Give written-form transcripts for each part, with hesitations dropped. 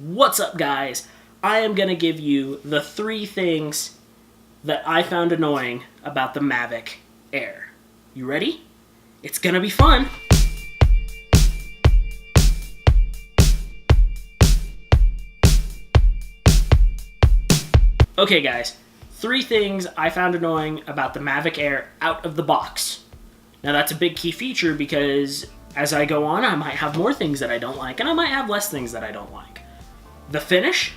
What's up, guys? I am going to give you the 3 things that I found annoying about the Mavic Air. You ready? It's going to be fun. Okay, guys. 3 things I found annoying about the Mavic Air out of the box. Now, that's a big key feature because as I go on, I might have more things that I don't like, and I might have less things that I don't like. The finish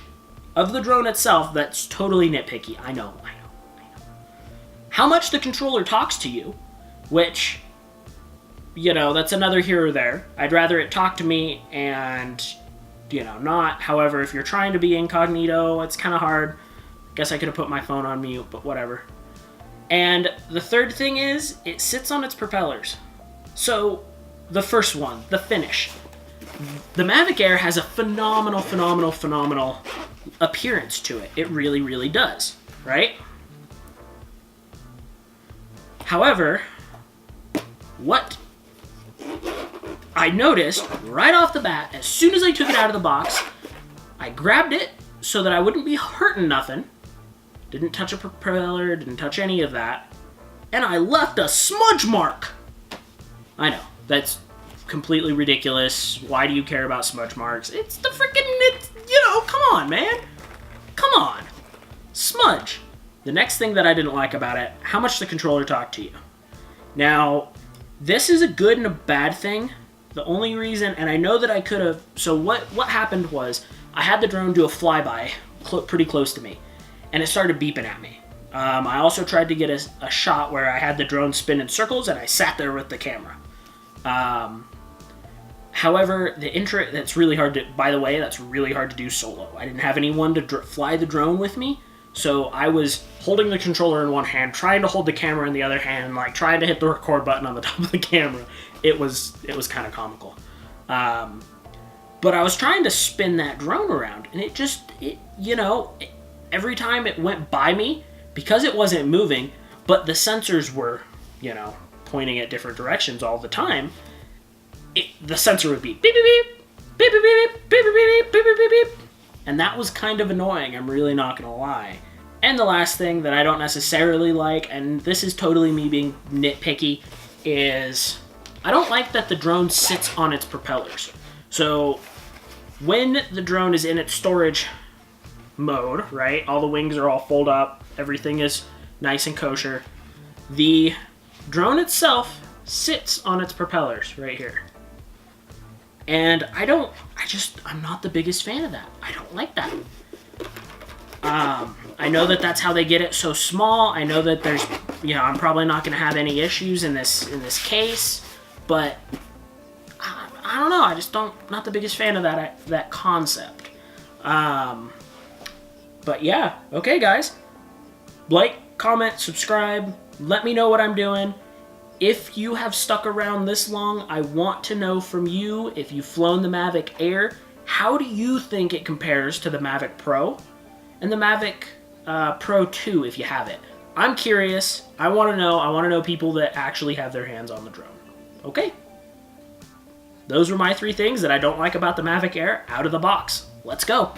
of the drone itself, that's totally nitpicky. I know. How much the controller talks to you, which, that's another here or there. I'd rather it talk to me and, not. However, if you're trying to be incognito, it's kind of hard. Guess I could have put my phone on mute, but whatever. And the third thing is, it sits on its propellers. So, the first one, the finish. The Mavic Air has a phenomenal appearance to it. It really, really does, right? However, what I noticed right off the bat, as soon as I took it out of the box, I grabbed it so that I wouldn't be hurting nothing. Didn't touch a propeller, didn't touch any of that. And I left a smudge mark. I know, that's completely ridiculous. Why do you care about smudge marks? It's the freaking, come on, man. Come on. Smudge. The next thing that I didn't like about it, how much the controller talked to you. Now, this is a good and a bad thing. The only reason, and I know that I could have, so what happened was, I had the drone do a flyby pretty close to me, and it started beeping at me. I also tried to get a shot where I had the drone spin in circles, and I sat there with the camera. However, that's really hard to, by the way, that's really hard to do solo. I didn't have anyone to fly the drone with me, so I was holding the controller in one hand, trying to hold the camera in the other hand, like trying to hit the record button on the top of the camera. It was kind of comical. But I was trying to spin that drone around, and every time it went by me, because it wasn't moving, but the sensors were, pointing at different directions all the time, the sensor would be beep, beep, beep, beep, beep, beep, beep, beep, beep, beep, beep, beep, beep. And that was kind of annoying, I'm really not going to lie. And the last thing that I don't necessarily like, and this is totally me being nitpicky, is I don't like that the drone sits on its propellers. So when the drone is in its storage mode, right, all the wings are all folded up, everything is nice and kosher, the drone itself sits on its propellers right here. And I'm not the biggest fan of that. I don't like that. I know that that's how they get it so small. I know that there's, I'm probably not going to have any issues in this case, but I don't know. I just not the biggest fan of that concept. But yeah, okay, guys. Like, comment, subscribe. Let me know what I'm doing. If you have stuck around this long, I want to know from you, if you've flown the Mavic Air, how do you think it compares to the Mavic Pro? And the Mavic Pro 2, if you have it. I'm curious. I want to know. I want to know people that actually have their hands on the drone. Okay. Those were my 3 things that I don't like about the Mavic Air out of the box. Let's go.